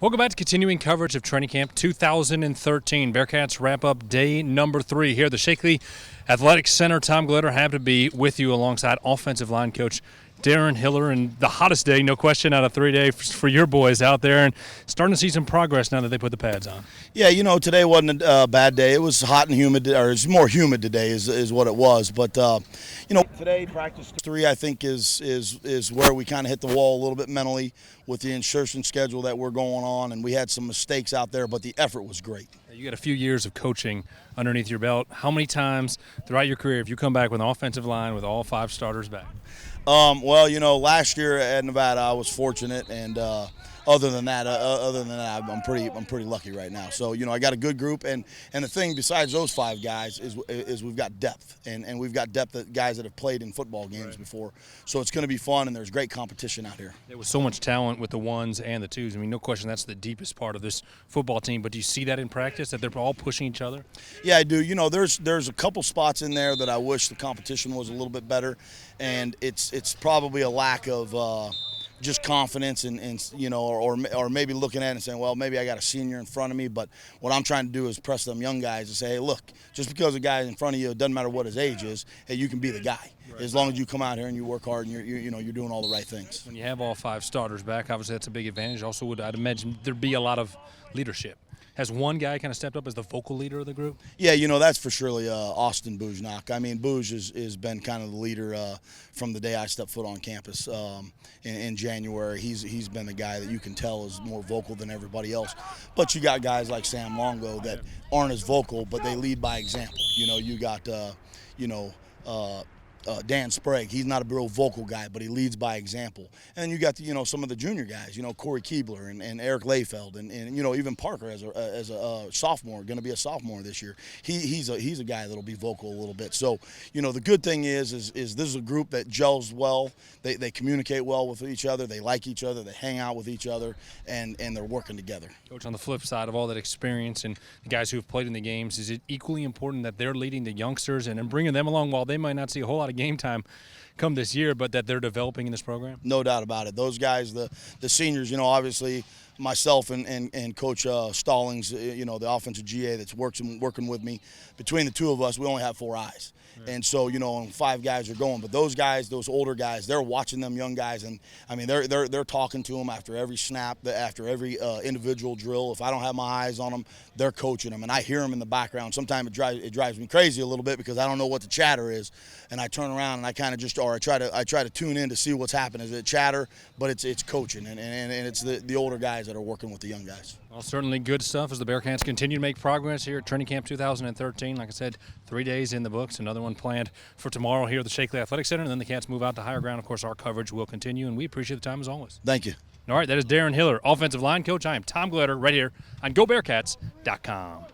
Welcome back to continuing coverage of Training Camp 2013. Bearcats wrap up day number 3 here at the Shakely Athletic Center. Tom Glitter, happy to be with you alongside offensive line coach Darren Hiller, and the hottest day, no question, out of 3 days for your boys out there, and starting to see some progress now that they put the pads on. Yeah, you know, today wasn't a bad day. It was hot and humid, or it's more humid today is what it was. But, you know, today practice 3 I think is where we kind of hit the wall a little bit mentally with the insertion schedule that we're going on, and we had some mistakes out there, but the effort was great. You got a few years of coaching underneath your belt. How many times throughout your career have you come back with an offensive line with all 5 starters back? Well, you know, last year at Nevada, I was fortunate, and other than that, I'm pretty lucky right now. So, you know, I got a good group, and the thing besides those 5 guys is we've got depth, and we've got depth of guys that have played in football games before. So it's going to be fun, and there's great competition out here. There was so much talent with the 1s and the 2s. I mean, no question that's the deepest part of this football team. But do you see that in practice, that they're all pushing each other? Yeah, I do. You know, there's a couple spots in there that I wish the competition was a little bit better, and it's probably a lack of just confidence and you know, or maybe looking at it and saying, well, maybe I got a senior in front of me. But what I'm trying to do is press them young guys and say, hey, look, just because a guy in front of you, it doesn't matter what his age is, hey, you can be the guy. As long as you come out here and you work hard and you're doing all the right things. When you have all 5 starters back, obviously that's a big advantage. Also, I'd imagine there'd be a lot of leadership. Has one guy kind of stepped up as the vocal leader of the group? Yeah, you know, that's for surely Austin Boujnak. I mean, Bouge has been kind of the leader from the day I stepped foot on campus in January. He's been the guy that you can tell is more vocal than everybody else. But you got guys like Sam Longo that aren't as vocal, but they lead by example. You know, you got, Dan Sprague. He's not a real vocal guy, but he leads by example. And then you got some of the junior guys, you know, Corey Keebler and Eric Layfeld, and you know, even Parker as a sophomore, going to be a sophomore this year. He's a guy that'll be vocal a little bit. So, you know, the good thing is this is a group that gels well. They communicate well with each other. They like each other. They hang out with each other, and they're working together. Coach, on the flip side of all that experience and the guys who have played in the games, is it equally important that they're leading the youngsters and bringing them along while they might not see a whole lot of game time come this year, but that they're developing in this program? No doubt about it. Those guys, the seniors, you know, obviously myself and Coach Stallings, you know, the offensive GA that's working with me, between the 2 of us, we only have 4 eyes. And so, you know, 5 guys are going, but those guys, those older guys, they're watching them young guys, and I mean, they're talking to them after every snap, after every individual drill. If I don't have my eyes on them, they're coaching them, and I hear them in the background. Sometimes it drives me crazy a little bit because I don't know what the chatter is, and I turn around and I kind of I try to tune in to see what's happening. Is it chatter? But it's coaching, and it's the older guys that are working with the young guys. Well, certainly good stuff as the Bearcats continue to make progress here at Training Camp 2013. Like I said, 3 days in the books, another one planned for tomorrow here at the Shakely Athletic Center, and then the Cats move out to higher ground. Of course, our coverage will continue, and we appreciate the time as always. Thank you. All right, that is Darren Hiller, offensive line coach. I am Tom Glitter, right here on GoBearcats.com.